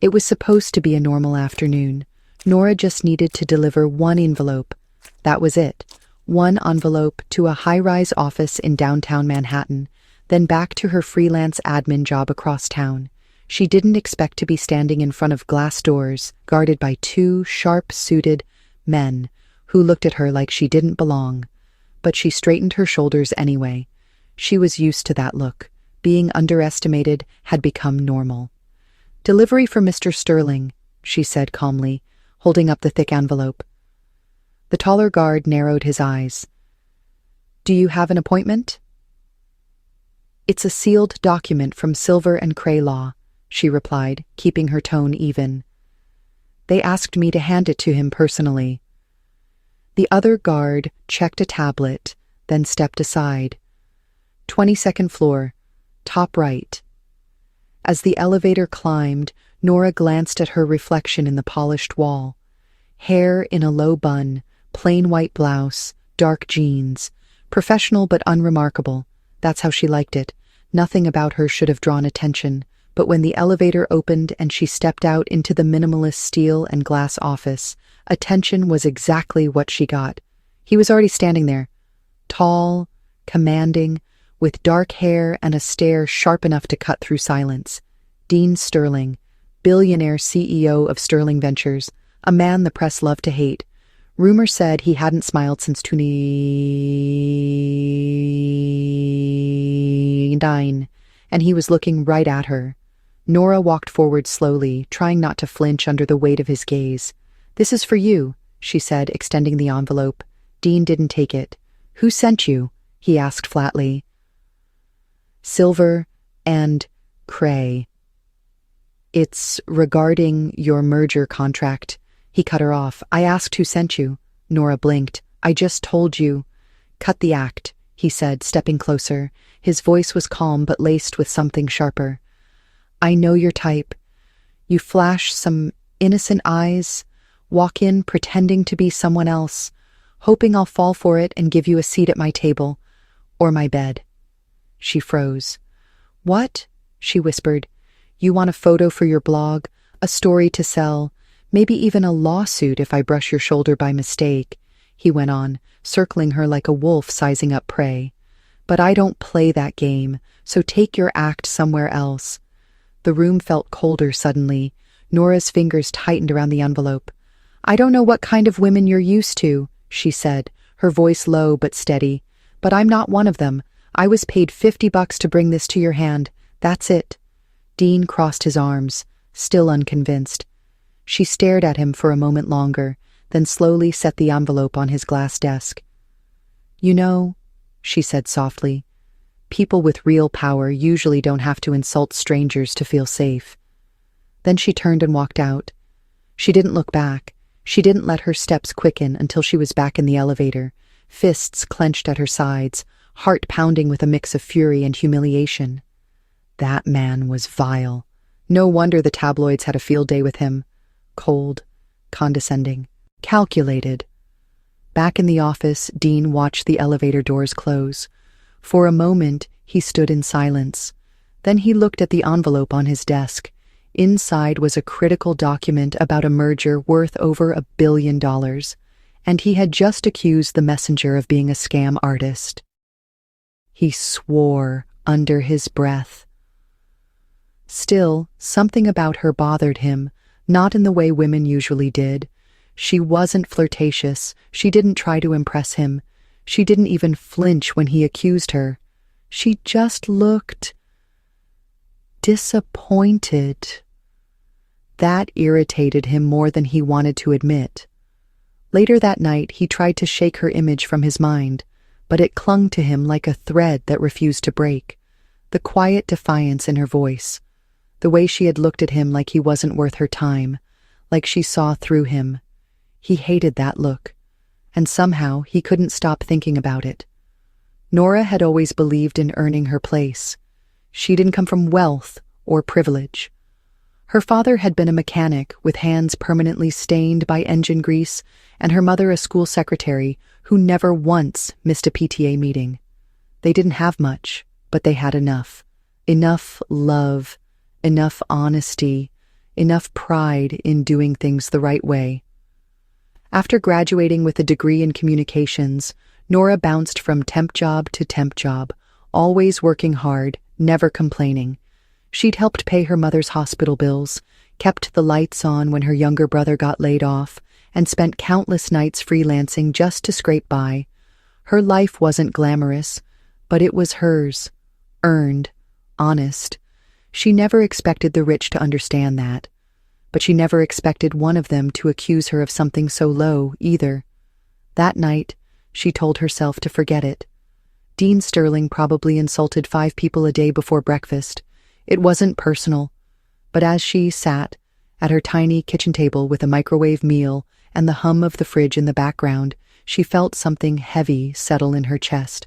It was supposed to be a normal afternoon. Nora just needed to deliver one envelope. That was it. One envelope to a high-rise office in downtown Manhattan, then back to her freelance admin job across town. She didn't expect to be standing in front of glass doors, guarded by two sharp-suited men who looked at her like she didn't belong. But she straightened her shoulders anyway. She was used to that look. Being underestimated had become normal. "Delivery for Mr. Sterling," she said calmly, holding up the thick envelope. The taller guard narrowed his eyes. "Do you have an appointment?" "It's a sealed document from Silver and Cray Law," she replied, keeping her tone even. "They asked me to hand it to him personally." The other guard checked a tablet, then stepped aside. 22nd floor, top right. As the elevator climbed, Nora glanced at her reflection in the polished wall. Hair in a low bun, plain white blouse, dark jeans. Professional but unremarkable. That's how she liked it. Nothing about her should have drawn attention. But when the elevator opened and she stepped out into the minimalist steel and glass office, attention was exactly what she got. He was already standing there. Tall, commanding, with dark hair and a stare sharp enough to cut through silence. Dean Sterling, billionaire CEO of Sterling Ventures, a man the press loved to hate. Rumor said he hadn't smiled since 2009, and he was looking right at her. Nora walked forward slowly, trying not to flinch under the weight of his gaze. "This is for you," she said, extending the envelope. Dean didn't take it. "Who sent you?" he asked flatly. "Silver and Cray." "It's regarding your merger contract." He cut her off. "I asked who sent you." Nora blinked. "I just told you." "Cut the act," he said, stepping closer. His voice was calm but laced with something sharper. "I know your type. You flash some innocent eyes, walk in pretending to be someone else, hoping I'll fall for it and give you a seat at my table, or my bed." She froze. "What?" she whispered. "You want a photo for your blog, a story to sell, maybe even a lawsuit if I brush your shoulder by mistake," he went on, circling her like a wolf sizing up prey. "But I don't play that game, so take your act somewhere else." The room felt colder suddenly. Nora's fingers tightened around the envelope. "I don't know what kind of women you're used to," she said, her voice low but steady. "But I'm not one of them. I was paid $50 to bring this to your hand. That's it." Dean crossed his arms, still unconvinced. She stared at him for a moment longer, then slowly set the envelope on his glass desk. "You know," she said softly, "people with real power usually don't have to insult strangers to feel safe." Then she turned and walked out. She didn't look back. She didn't let her steps quicken until she was back in the elevator, fists clenched at her sides, heart pounding with a mix of fury and humiliation. That man was vile. No wonder the tabloids had a field day with him. Cold, condescending, calculated. Back in the office, Dean watched the elevator doors close. For a moment, he stood in silence. Then he looked at the envelope on his desk. Inside was a critical document about a merger worth over $1 billion, and he had just accused the messenger of being a scam artist. He swore under his breath. Still, something about her bothered him, not in the way women usually did. She wasn't flirtatious. She didn't try to impress him. She didn't even flinch when he accused her. She just looked disappointed. That irritated him more than he wanted to admit. Later that night, he tried to shake her image from his mind, but it clung to him like a thread that refused to break. The quiet defiance in her voice, the way she had looked at him like he wasn't worth her time, like she saw through him. He hated that look, and somehow he couldn't stop thinking about it. Nora had always believed in earning her place. She didn't come from wealth or privilege. Her father had been a mechanic with hands permanently stained by engine grease, and her mother a school secretary who never once missed a PTA meeting. They didn't have much, but they had enough. Enough love, enough honesty, enough pride in doing things the right way. After graduating with a degree in communications, Nora bounced from temp job to temp job, always working hard, never complaining. She'd helped pay her mother's hospital bills, kept the lights on when her younger brother got laid off, and spent countless nights freelancing just to scrape by. Her life wasn't glamorous, but it was hers, earned, honest. She never expected the rich to understand that, but she never expected one of them to accuse her of something so low, either. That night, she told herself to forget it. Dean Sterling probably insulted 5 people a day before breakfast. It wasn't personal, but as she sat at her tiny kitchen table with a microwave meal and the hum of the fridge in the background, she felt something heavy settle in her chest.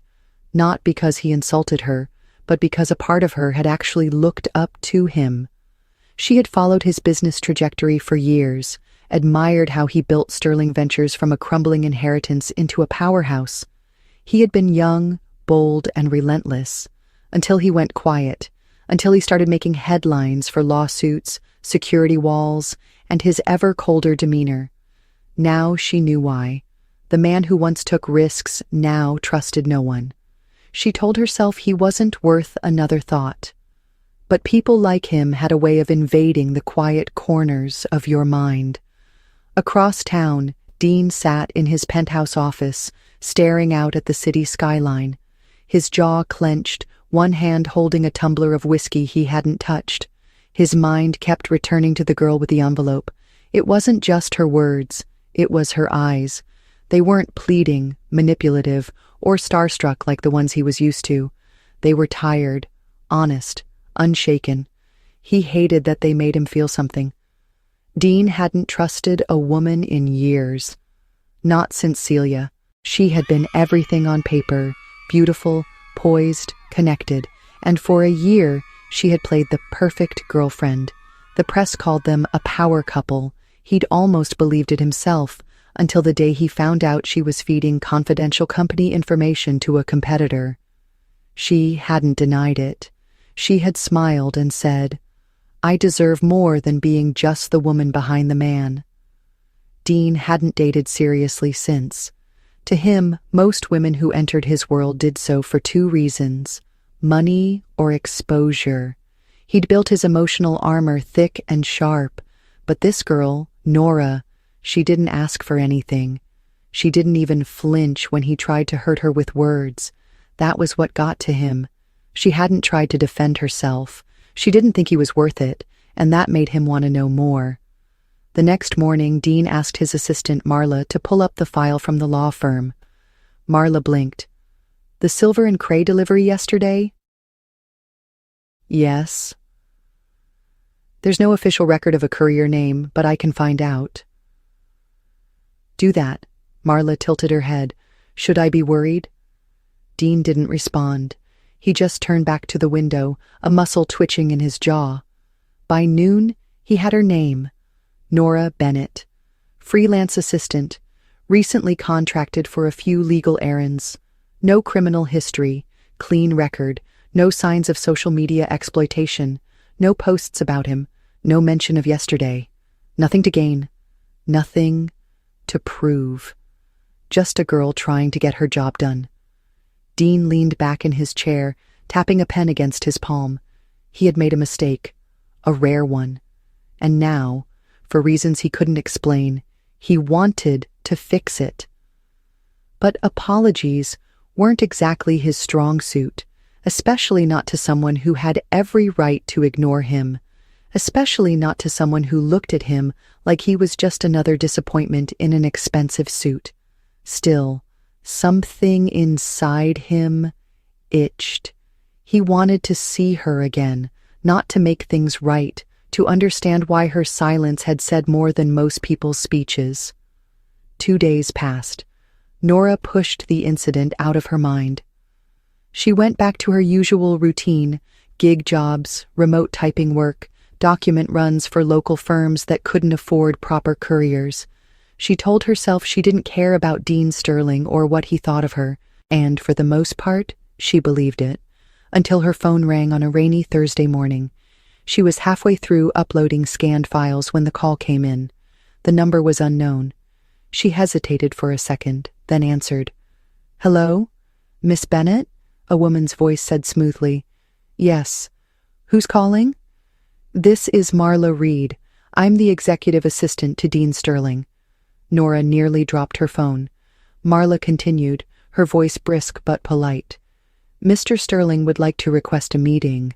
Not because he insulted her, but because a part of her had actually looked up to him. She had followed his business trajectory for years, admired how he built Sterling Ventures from a crumbling inheritance into a powerhouse. He had been young, bold, and relentless, until he went quiet, until he started making headlines for lawsuits, security walls, and his ever colder demeanor. Now she knew why. The man who once took risks now trusted no one. She told herself he wasn't worth another thought. But people like him had a way of invading the quiet corners of your mind. Across town, Dean sat in his penthouse office, staring out at the city skyline. His jaw clenched, one hand holding a tumbler of whiskey he hadn't touched. His mind kept returning to the girl with the envelope. It wasn't just her words, it was her eyes. They weren't pleading, manipulative, or starstruck like the ones he was used to. They were tired, honest, unshaken. He hated that they made him feel something. Dean hadn't trusted a woman in years. Not since Celia. She had been everything on paper, beautiful, poised, connected, and for a year she had played the perfect girlfriend. The press called them a power couple. He'd almost believed it himself, until the day he found out she was feeding confidential company information to a competitor. She hadn't denied it. She had smiled and said, "I deserve more than being just the woman behind the man." Dean hadn't dated seriously since. To him, most women who entered his world did so for 2 reasons: money or exposure. He'd built his emotional armor thick and sharp, but this girl, Nora, she didn't ask for anything. She didn't even flinch when he tried to hurt her with words. That was what got to him. She hadn't tried to defend herself. She didn't think he was worth it, and that made him want to know more. The next morning, Dean asked his assistant, Marla, to pull up the file from the law firm. Marla blinked. "The Silver and Cray delivery yesterday?" "Yes." "There's no official record of a courier name, but I can find out." "Do that." Marla tilted her head. "Should I be worried?" Dean didn't respond. He just turned back to the window, a muscle twitching in his jaw. By noon, he had her name: Nora Bennett. Freelance assistant, recently contracted for a few legal errands. No criminal history, clean record, no signs of social media exploitation, no posts about him, no mention of yesterday. Nothing to gain, nothing to prove. Just a girl trying to get her job done. Dean leaned back in his chair, tapping a pen against his palm. He had made a mistake, a rare one. And now, for reasons he couldn't explain, he wanted to fix it. But apologies weren't exactly his strong suit, especially not to someone who had every right to ignore him, especially not to someone who looked at him like he was just another disappointment in an expensive suit. Still, something inside him itched. He wanted to see her again, not to make things right, to understand why her silence had said more than most people's speeches. 2 days passed. Nora pushed the incident out of her mind. She went back to her usual routine: gig jobs, remote typing work, document runs for local firms that couldn't afford proper couriers. She told herself she didn't care about Dean Sterling or what he thought of her, and for the most part, she believed it, until her phone rang on a rainy Thursday morning. She was halfway through uploading scanned files when the call came in. The number was unknown. She hesitated for a second, then answered. "Hello? Miss Bennett?" A woman's voice said smoothly. "Yes. Who's calling?" "This is Marla Reed. I'm the executive assistant to Dean Sterling." Nora nearly dropped her phone. Marla continued, her voice brisk but polite. "Mr. Sterling would like to request a meeting.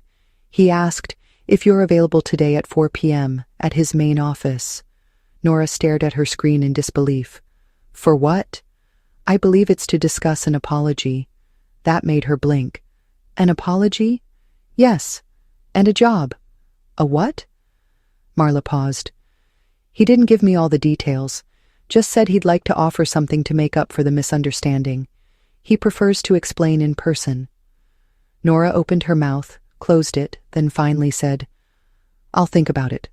He asked if you're available today at 4 p.m. at his main office." Nora stared at her screen in disbelief. "For what?" "I believe it's to discuss an apology." That made her blink. "An apology?" "Yes. And a job." "A what?" Marla paused. "He didn't give me all the details, just said he'd like to offer something to make up for the misunderstanding. He prefers to explain in person." Nora opened her mouth, closed it, then finally said, "I'll think about it."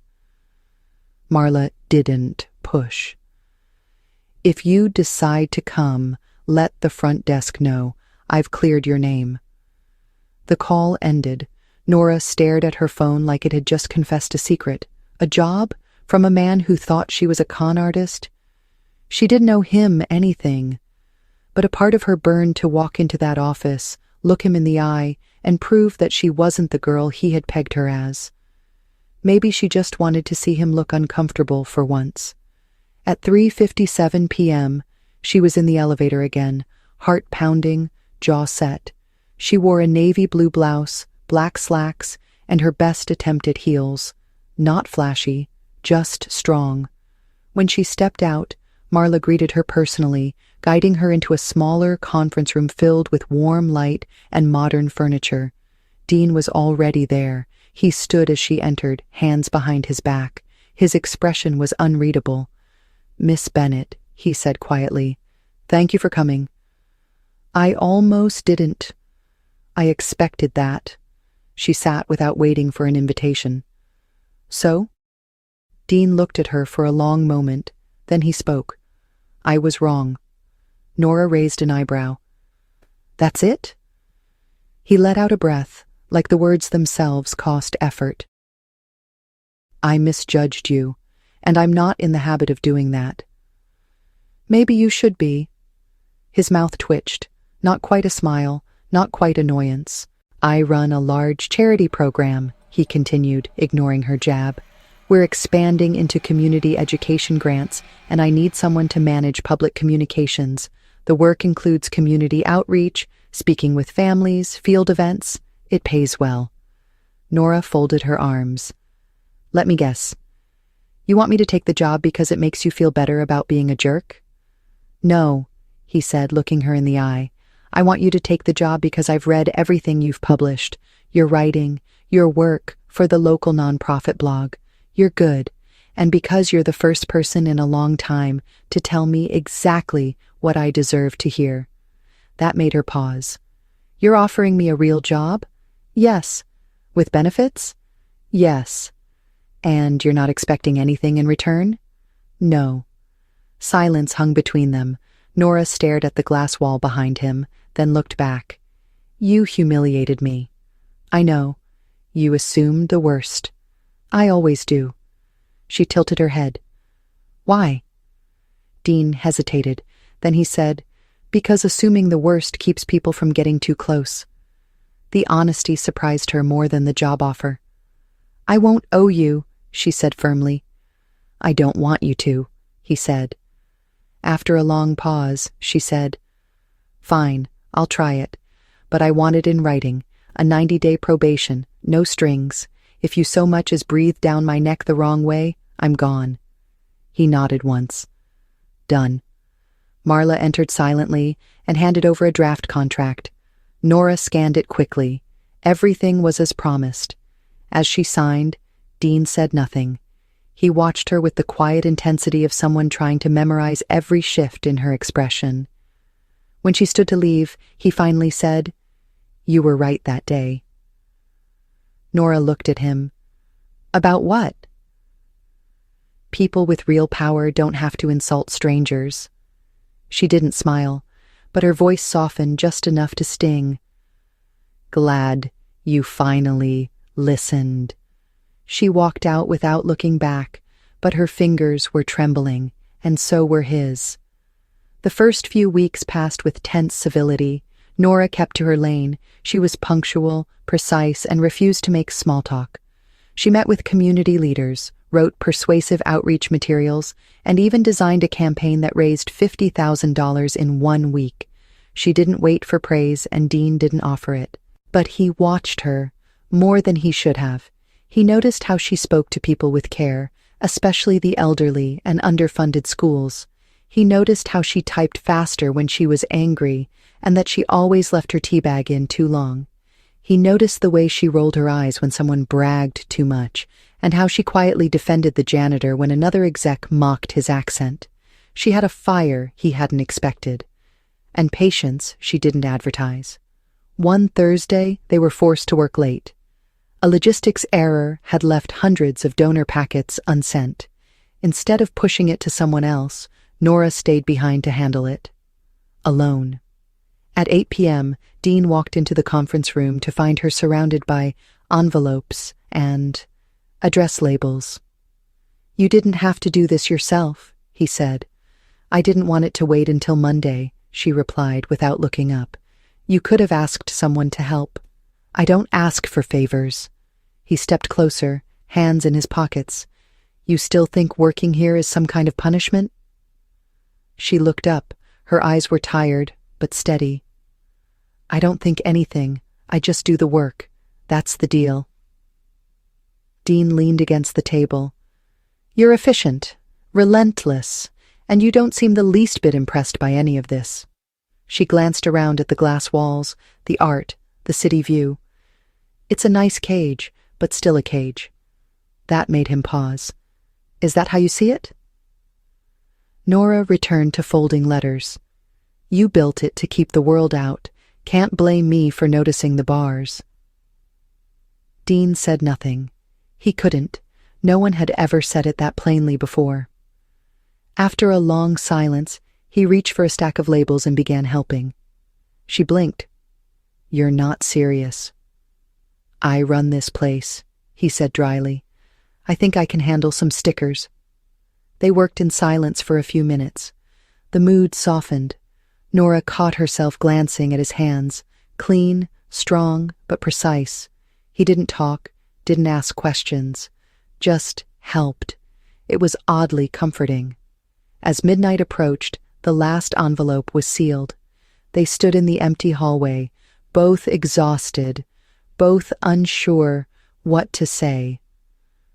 Marla didn't push. "If you decide to come, let the front desk know. I've cleared your name." The call ended. Nora stared at her phone like it had just confessed a secret. A job? From a man who thought she was a con artist? She didn't owe him anything. But a part of her burned to walk into that office, look him in the eye, and prove that she wasn't the girl he had pegged her as. Maybe she just wanted to see him look uncomfortable for once. At 3:57 p.m., she was in the elevator again, heart pounding, jaw set. She wore a navy blue blouse, black slacks, and her best attempt at heels. Not flashy, just strong. When she stepped out, Marla greeted her personally, guiding her into a smaller conference room filled with warm light and modern furniture. Dean was already there. He stood as she entered, hands behind his back. His expression was unreadable. "Miss Bennett," he said quietly, "thank you for coming." "I almost didn't." "I expected that." She sat without waiting for an invitation. "So?" Dean looked at her for a long moment, then he spoke. "I was wrong." Nora raised an eyebrow. "That's it?" He let out a breath, like the words themselves cost effort. "I misjudged you, and I'm not in the habit of doing that." "Maybe you should be." His mouth twitched, not quite a smile, not quite annoyance. "I run a large charity program," he continued, ignoring her jab. "We're expanding into community education grants, and I need someone to manage public communications. The work includes community outreach, speaking with families, field events. It pays well." Nora folded her arms. "Let me guess. You want me to take the job because it makes you feel better about being a jerk?" "No," he said, looking her in the eye. "I want you to take the job because I've read everything you've published. Your writing, your work for the local nonprofit blog. You're good. And because you're the first person in a long time to tell me exactly what I deserve to hear." That made her pause. "You're offering me a real job?" "Yes." "With benefits?" "Yes." "And you're not expecting anything in return?" "No." Silence hung between them. Nora stared at the glass wall behind him, then looked back. "You humiliated me." "I know. You assumed the worst." "I always do." She tilted her head. "Why?" Dean hesitated. Then he said, "Because assuming the worst keeps people from getting too close." The honesty surprised her more than the job offer. "I won't owe you," she said firmly. "I don't want you to," he said. After a long pause, she said, "Fine, I'll try it. But I want it in writing, a 90-day probation, no strings. If you so much as breathe down my neck the wrong way, I'm gone." He nodded once. "Done." Marla entered silently and handed over a draft contract. Nora scanned it quickly. Everything was as promised. As she signed, Dean said nothing. He watched her with the quiet intensity of someone trying to memorize every shift in her expression. When she stood to leave, he finally said, "You were right that day." Nora looked at him. "About what?" "People with real power don't have to insult strangers." She didn't smile, but her voice softened just enough to sting. "Glad you finally listened." She walked out without looking back, but her fingers were trembling, and so were his. The first few weeks passed with tense civility. Nora kept to her lane. She was punctual, precise, and refused to make small talk. She met with community leaders, wrote persuasive outreach materials, and even designed a campaign that raised $50,000 in 1 week. She didn't wait for praise, and Dean didn't offer it. But he watched her, more than he should have. He noticed how she spoke to people with care, especially the elderly and underfunded schools. He noticed how she typed faster when she was angry, and that she always left her teabag in too long. He noticed the way she rolled her eyes when someone bragged too much, and how she quietly defended the janitor when another exec mocked his accent. She had a fire he hadn't expected, and patience she didn't advertise. One Thursday, they were forced to work late. A logistics error had left hundreds of donor packets unsent. Instead of pushing it to someone else, Nora stayed behind to handle it. Alone. At 8 p.m., Dean walked into the conference room to find her surrounded by envelopes and address labels. "You didn't have to do this yourself," he said. "I didn't want it to wait until Monday," she replied without looking up. "You could have asked someone to help." "I don't ask for favors." He stepped closer, hands in his pockets. "You still think working here is some kind of punishment?" She looked up. Her eyes were tired, but steady. "I don't think anything. I just do the work. That's the deal." Dean leaned against the table. "You're efficient, relentless, and you don't seem the least bit impressed by any of this." She glanced around at the glass walls, the art, the city view. "It's a nice cage, but still a cage." That made him pause. "Is that how you see it?" Nora returned to folding letters. "You built it to keep the world out. Can't blame me for noticing the bars." Dean said nothing. He couldn't. No one had ever said it that plainly before. After a long silence, he reached for a stack of labels and began helping. She blinked. "You're not serious." "I run this place," he said dryly. "I think I can handle some stickers." They worked in silence for a few minutes. The mood softened. Nora caught herself glancing at his hands, clean, strong, but precise. He didn't talk, didn't ask questions, just helped. It was oddly comforting. As midnight approached, the last envelope was sealed. They stood in the empty hallway, both exhausted, both unsure what to say.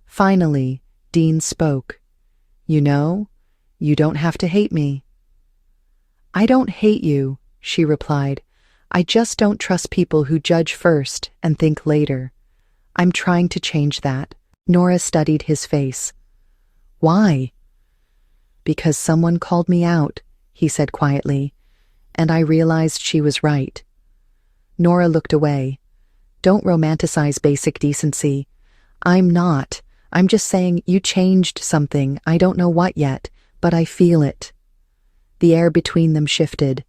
Finally, Dean spoke. "You know, you don't have to hate me." "I don't hate you," she replied. "I just don't trust people who judge first and think later. I'm trying to change that." Nora studied his face. "Why?" "Because someone called me out," he said quietly, "and I realized she was right." Nora looked away. "Don't romanticize basic decency." "I'm not. I'm just saying you changed something. I don't know what yet, but I feel it." The air between them shifted.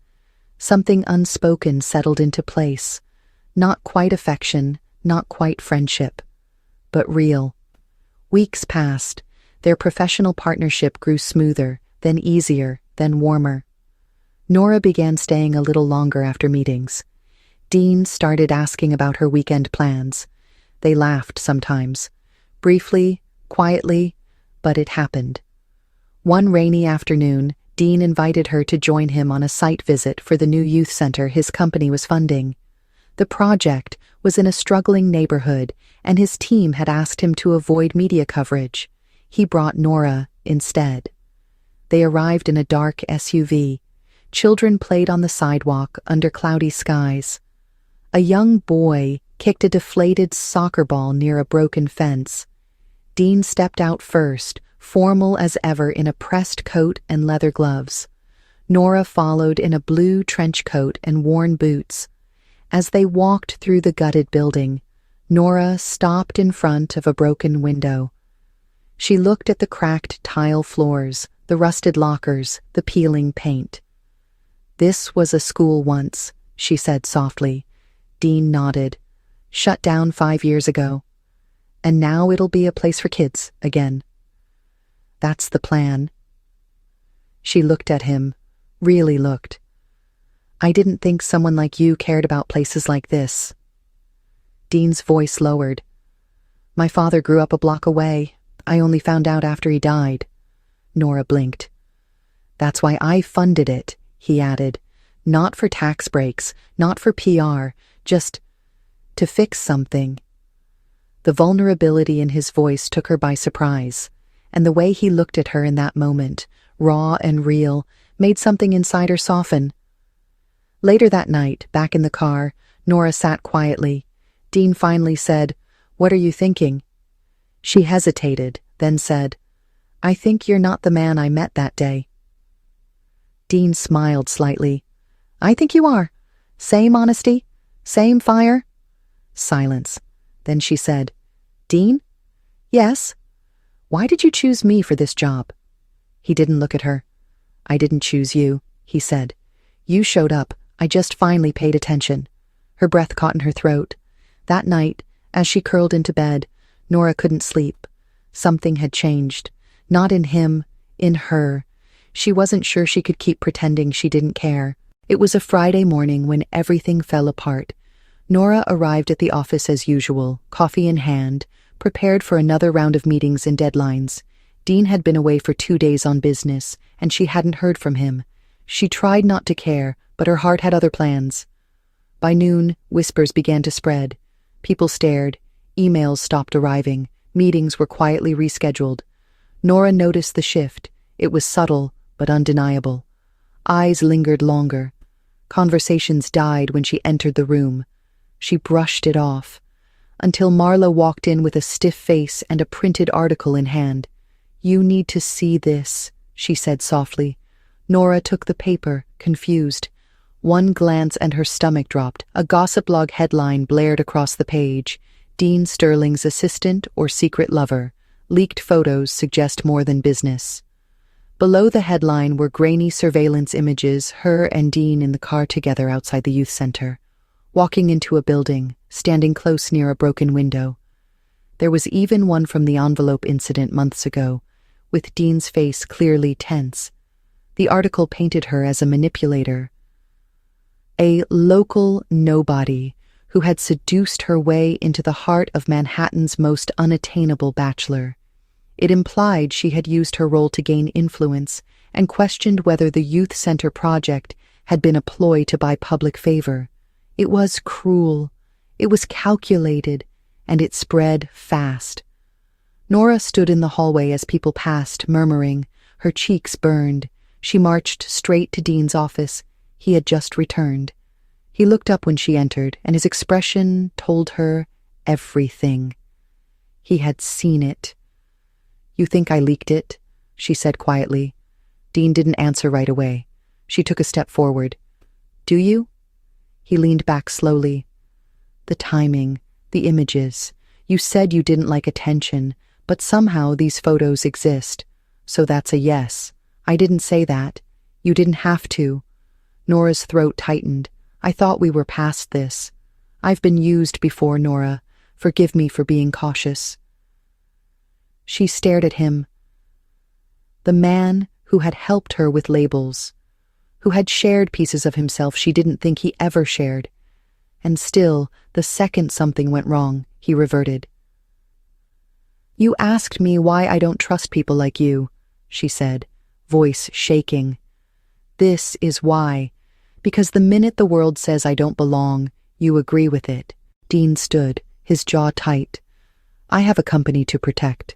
Something unspoken settled into place. Not quite affection, not quite friendship, but real. Weeks passed. Their professional partnership grew smoother, then easier, then warmer. Nora began staying a little longer after meetings. Dean started asking about her weekend plans. They laughed sometimes. Briefly, quietly, but it happened. One rainy afternoon, Dean invited her to join him on a site visit for the new youth center his company was funding. The project was in a struggling neighborhood, and his team had asked him to avoid media coverage. He brought Nora instead. They arrived in a dark SUV. Children played on the sidewalk under cloudy skies. A young boy kicked a deflated soccer ball near a broken fence. Dean stepped out first, formal as ever in a pressed coat and leather gloves. Nora followed in a blue trench coat and worn boots. As they walked through the gutted building, Nora stopped in front of a broken window. She looked at the cracked tile floors, the rusted lockers, the peeling paint. "This was a school once," she said softly. Dean nodded. "Shut down 5 years ago." And now it'll be a place for kids again. That's the plan. She looked at him, really looked. I didn't think someone like you cared about places like this. Dean's voice lowered. My father grew up a block away. I only found out after he died. Nora blinked. That's why I funded it, he added. Not for tax breaks, not for PR, just to fix something. The vulnerability in his voice took her by surprise, and the way he looked at her in that moment, raw and real, made something inside her soften. Later that night, back in the car, Nora sat quietly. Dean finally said, "What are you thinking?" She hesitated, then said, "I think you're not the man I met that day." Dean smiled slightly. "I think you are. Same honesty, same fire." Silence. Then she said, "Dean?" "Yes?" "Why did you choose me for this job?" He didn't look at her. "I didn't choose you," he said. "You showed up. I just finally paid attention." Her breath caught in her throat. That night, as she curled into bed, Nora couldn't sleep. Something had changed. Not in him, in her. She wasn't sure she could keep pretending she didn't care. It was a Friday morning when everything fell apart. Nora arrived at the office as usual, coffee in hand, prepared for another round of meetings and deadlines. Dean had been away for 2 days on business, and she hadn't heard from him. She tried not to care, but her heart had other plans. By noon, whispers began to spread. People stared. Emails stopped arriving. Meetings were quietly rescheduled. Nora noticed the shift. It was subtle, but undeniable. Eyes lingered longer. Conversations died when she entered the room. She brushed it off, until Marla walked in with a stiff face and a printed article in hand. "You need to see this," she said softly. Nora took the paper, confused. One glance and her stomach dropped. A gossip log headline blared across the page. Dean Sterling's assistant or secret lover. Leaked photos suggest more than business. Below the headline were grainy surveillance images, her and Dean in the car together outside the youth center, walking into a building, standing close near a broken window. There was even one from the envelope incident months ago, with Dean's face clearly tense. The article painted her as a manipulator, a local nobody who had seduced her way into the heart of Manhattan's most unattainable bachelor. It implied she had used her role to gain influence and questioned whether the youth center project had been a ploy to buy public favor. It was cruel, it was calculated, and it spread fast. Nora stood in the hallway as people passed, murmuring. Her cheeks burned. She marched straight to Dean's office. He had just returned. He looked up when she entered, and his expression told her everything. He had seen it. "You think I leaked it?" she said quietly. Dean didn't answer right away. She took a step forward. "Do you?" He leaned back slowly. "The timing, the images. You said you didn't like attention, but somehow these photos exist. So that's a yes. I didn't say that. You didn't have to." Nora's throat tightened. "I thought we were past this. I've been used before, Nora. Forgive me for being cautious." She stared at him. The man who had helped her with labels, who had shared pieces of himself she didn't think he ever shared. And still, the second something went wrong, he reverted. "You asked me why I don't trust people like you," she said, voice shaking. "This is why. Because the minute the world says I don't belong, you agree with it." Dean stood, his jaw tight. "I have a company to protect.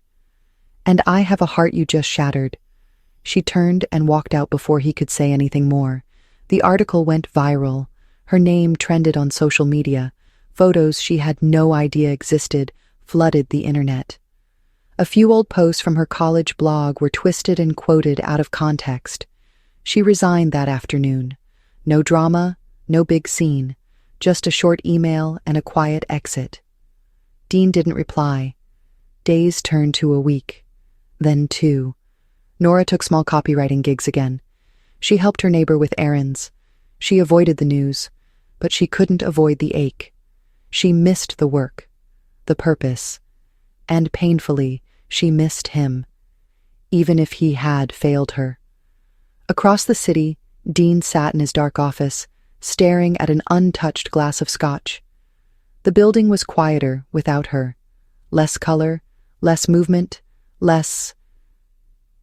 And I have a heart you just shattered." She turned and walked out before he could say anything more. The article went viral. Her name trended on social media. Photos she had no idea existed flooded the internet. A few old posts from her college blog were twisted and quoted out of context. She resigned that afternoon. No drama, no big scene, just a short email and a quiet exit. Dean didn't reply. Days turned to a week, then 2. Nora took small copywriting gigs again. She helped her neighbor with errands. She avoided the news, but she couldn't avoid the ache. She missed the work, the purpose. and painfully, she missed him, even if he had failed her. Across the city, Dean sat in his dark office, staring at an untouched glass of scotch. The building was quieter without her. Less color, less movement, less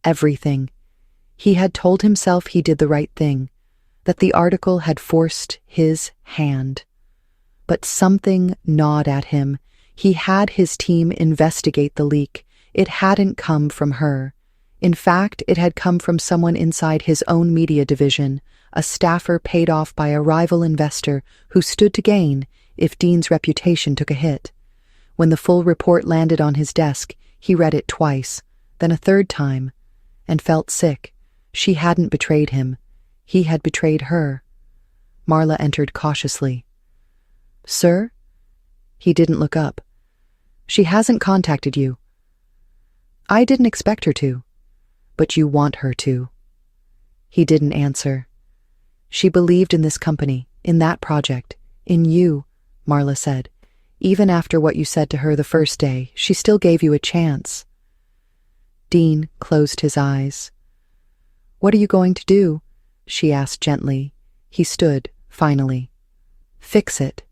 everything. He had told himself he did the right thing, that the article had forced his hand. But something gnawed at him. He had his team investigate the leak. It hadn't come from her. In fact, it had come from someone inside his own media division, a staffer paid off by a rival investor who stood to gain if Dean's reputation took a hit. When the full report landed on his desk, he read it twice, then a third time, and felt sick. She hadn't betrayed him. He had betrayed her. Marla entered cautiously. "Sir?" He didn't look up. "She hasn't contacted you." "I didn't expect her to. But you want her to." He didn't answer. "She believed in this company, in that project, in you," Marla said. "Even after what you said to her the first day, she still gave you a chance." Dean closed his eyes. "What are you going to do?" she asked gently. He stood, finally. "Fix it."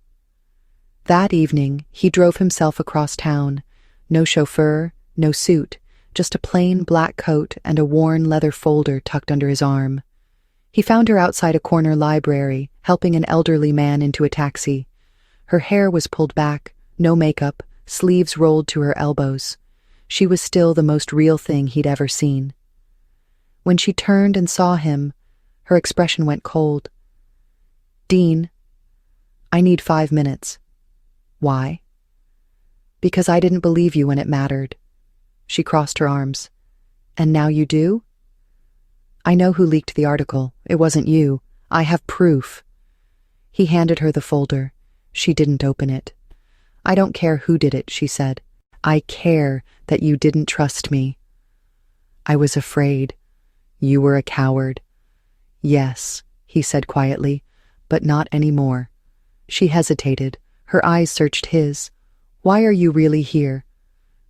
That evening, he drove himself across town. No chauffeur, no suit, just a plain black coat and a worn leather folder tucked under his arm. He found her outside a corner library, helping an elderly man into a taxi. Her hair was pulled back, no makeup, sleeves rolled to her elbows. She was still the most real thing he'd ever seen. When she turned and saw him, her expression went cold. "Dean, I need 5 minutes." "Why?" "Because I didn't believe you when it mattered." She crossed her arms. "And now you do?" "I know who leaked the article. It wasn't you. I have proof." He handed her the folder. She didn't open it. "I don't care who did it," she said. "I care that you didn't trust me." "I was afraid. You were a coward." "Yes," he said quietly, "but not anymore." She hesitated. Her eyes searched his. "Why are you really here?"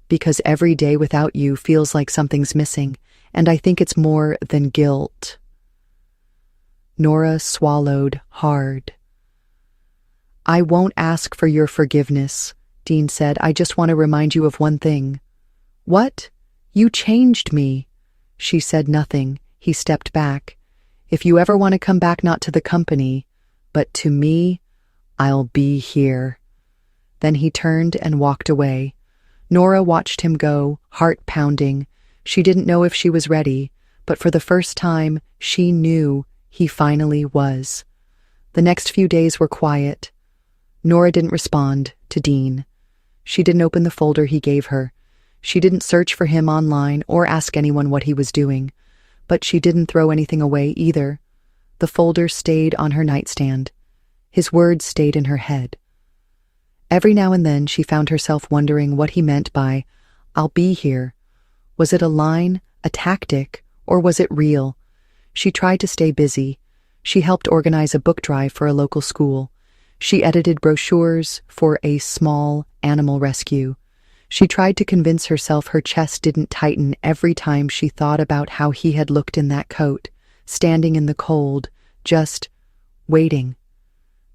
"Because every day without you feels like something's missing, and I think it's more than guilt." Nora swallowed hard. "I won't ask for your forgiveness," Dean said. "I just want to remind you of one thing." "What? You changed me." She said nothing. He stepped back. "If you ever want to come back, not to the company, but to me, I'll be here." Then he turned and walked away. Nora watched him go, heart pounding. She didn't know if she was ready, but for the first time, she knew he finally was. The next few days were quiet. Nora didn't respond to Dean. She didn't open the folder he gave her. She didn't search for him online or ask anyone what he was doing. But she didn't throw anything away either. The folder stayed on her nightstand. His words stayed in her head. Every now and then she found herself wondering what he meant by, "I'll be here." Was it a line, a tactic, or was it real? She tried to stay busy. She helped organize a book drive for a local school. She edited brochures for a small animal rescue. She tried to convince herself her chest didn't tighten every time she thought about how he had looked in that coat, standing in the cold, just waiting.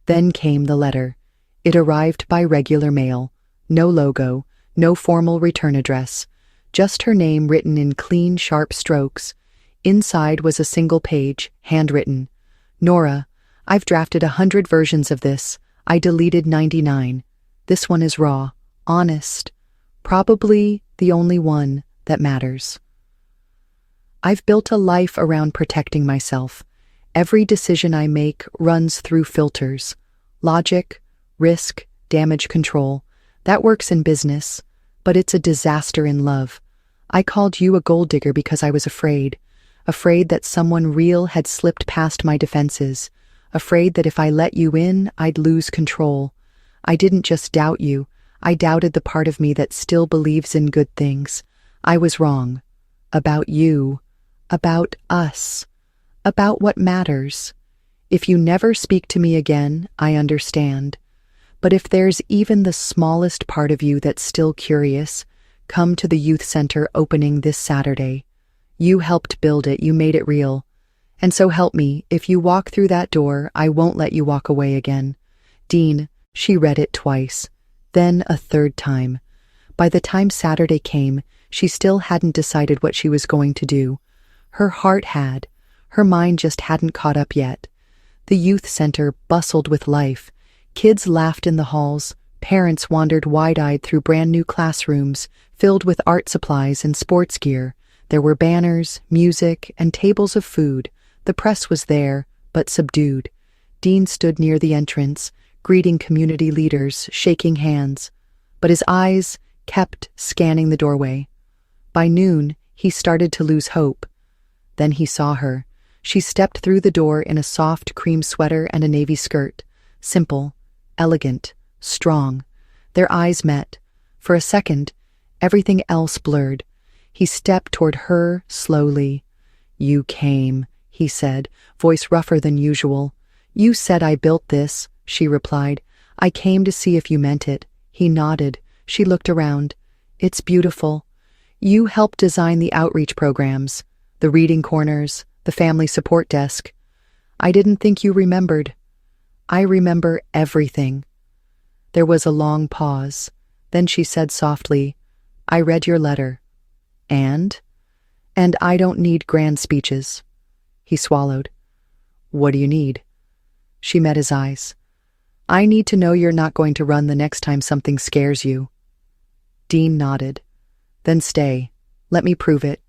Then came the letter. It arrived by regular mail. No logo, no formal return address. Just her name written in clean, sharp strokes. Inside was a single page, handwritten. "Nora, I've drafted 100 versions of this. I deleted 99. This one is raw, honest. Probably the only one that matters. I've built a life around protecting myself. Every decision I make runs through filters. Logic, risk, damage control. That works in business, but it's a disaster in love. I called you a gold digger because I was afraid that someone real had slipped past my defenses, afraid that if I let you in, I'd lose control. I didn't just doubt you, I doubted the part of me that still believes in good things. I was wrong. About you. About us. About what matters. If you never speak to me again, I understand. But if there's even the smallest part of you that's still curious, Come to the youth center opening this Saturday. You helped build it, you made it real. And so help me, if you walk through that door, I won't let you walk away again. Dean, she read it twice, then a third time. By the time Saturday came, she still hadn't decided what she was going to do. Her heart had. Her mind just hadn't caught up yet. The youth center bustled with life. Kids laughed in the halls. Parents wandered wide-eyed through brand-new classrooms, filled with art supplies and sports gear. There were banners, music, and tables of food. The press was there, but subdued. Dean stood near the entrance, greeting community leaders, shaking hands. But his eyes kept scanning the doorway. By noon, he started to lose hope. Then he saw her. She stepped through the door in a soft cream sweater and a navy skirt. Simple, elegant, strong. Their eyes met. For a second, everything else blurred. He stepped toward her slowly. "You came," he said, voice rougher than usual. "You said I built this," she replied. "I came to see if you meant it." He nodded. She looked around. "It's beautiful. You helped design the outreach programs, the reading corners, the family support desk. I didn't think you remembered." "I remember everything." There was a long pause. Then she said softly, "I read your letter. And I don't need grand speeches." He swallowed. "What do you need?" She met his eyes. "I need to know you're not going to run the next time something scares you." Dean nodded. "Then stay. Let me prove it."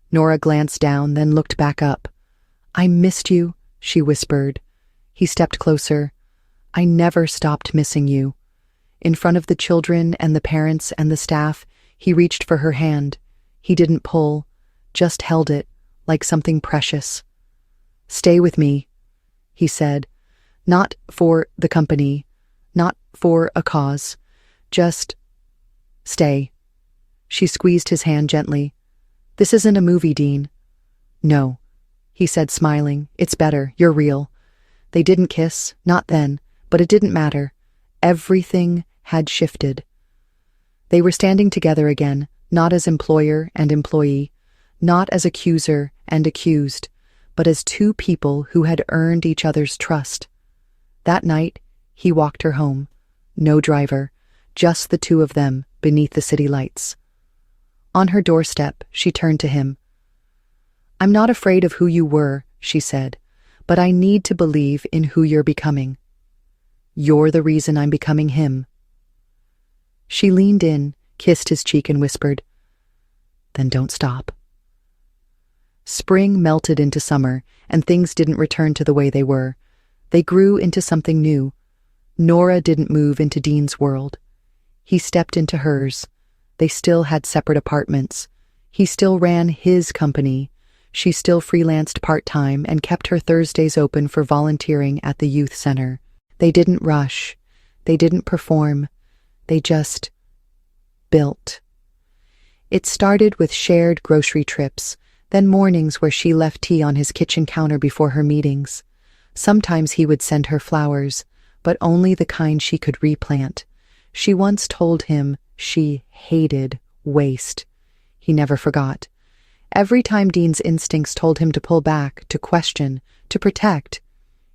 Nora glanced down, then looked back up. "I missed you," she whispered. He stepped closer. "I never stopped missing you." In front of the children and the parents and the staff, he reached for her hand. He didn't pull, just held it, like something precious. "Stay with me," he said. "Not for the company, not for a cause. Just stay." She squeezed his hand gently. "This isn't a movie, Dean." "No," he said, smiling. "It's better. You're real." They didn't kiss, not then, but it didn't matter. Everything had shifted. They were standing together again, not as employer and employee, not as accuser and accused, but as two people who had earned each other's trust. That night, he walked her home. No driver, just the two of them beneath the city lights. On her doorstep, she turned to him. "I'm not afraid of who you were," she said, "but I need to believe in who you're becoming. You're the reason I'm becoming him." She leaned in, kissed his cheek and whispered, "Then don't stop." Spring melted into summer, and things didn't return to the way they were. They grew into something new. Nora didn't move into Dean's world. He stepped into hers. They still had separate apartments. He still ran his company. She still freelanced part-time and kept her Thursdays open for volunteering at the youth center. They didn't rush. They didn't perform. They just built. It started with shared grocery trips, then mornings where she left tea on his kitchen counter before her meetings. Sometimes he would send her flowers, but only the kind she could replant. She once told him she hated waste. He never forgot. Every time Dean's instincts told him to pull back, to question, to protect,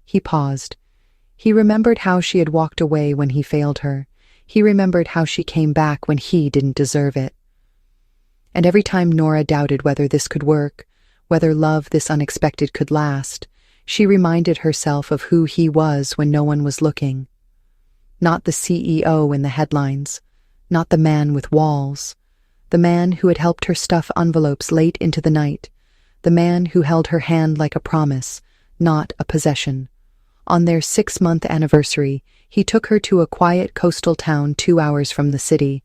he paused. He remembered how she had walked away when he failed her. He remembered how she came back when he didn't deserve it. And every time Nora doubted whether this could work, whether love this unexpected could last, she reminded herself of who he was when no one was looking. Not the CEO in the headlines, not the man with walls, the man who had helped her stuff envelopes late into the night, the man who held her hand like a promise, not a possession. On their 6-month anniversary, he took her to a quiet coastal town 2 hours from the city.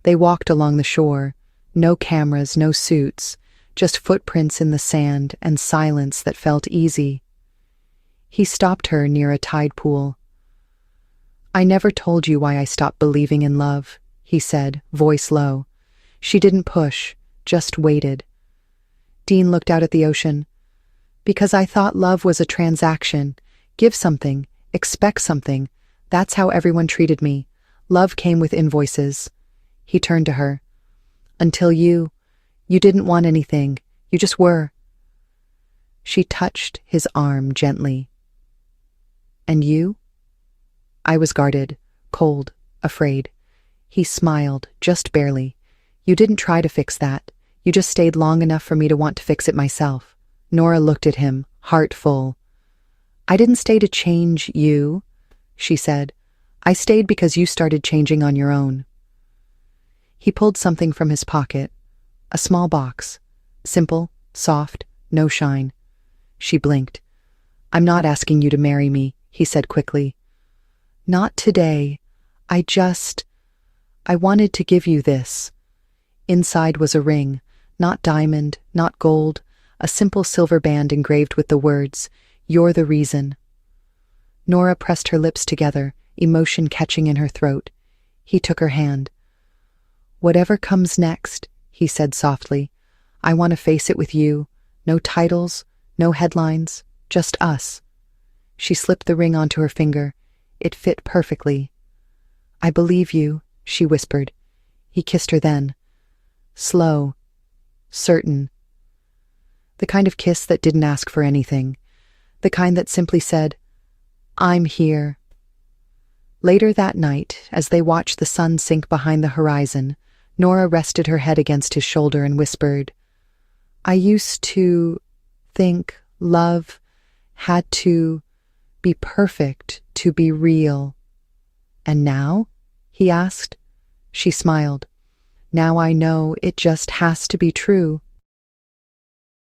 They walked along the shore. No cameras, no suits, just footprints in the sand and silence that felt easy. He stopped her near a tide pool. "I never told you why I stopped believing in love," he said, voice low. She didn't push, just waited. Dean looked out at the ocean. "Because I thought love was a transaction. Give something, expect something. That's how everyone treated me. Love came with invoices." He turned to her. Until you didn't want anything. You just were. She touched his arm gently. And you? I was guarded, cold, afraid. He smiled, just barely. You didn't try to fix that. You just stayed long enough for me to want to fix it myself. Nora looked at him, heart full. I didn't stay to change you, she said. I stayed because you started changing on your own. He pulled something from his pocket, a small box. Simple, soft, no shine. She blinked. I'm not asking you to marry me, he said quickly. Not today. I wanted to give you this. Inside was a ring, not diamond, not gold, a simple silver band engraved with the words, You're the reason. Nora pressed her lips together, emotion catching in her throat. He took her hand. Whatever comes next, he said softly, I want to face it with you. No titles, no headlines, just us. She slipped the ring onto her finger. It fit perfectly. I believe you, she whispered. He kissed her then. Slow, certain. The kind of kiss that didn't ask for anything. The kind that simply said, I'm here. Later that night, as they watched the sun sink behind the horizon, Nora rested her head against his shoulder and whispered, I used to think love had to be perfect to be real. And now? He asked. She smiled. Now I know it just has to be true.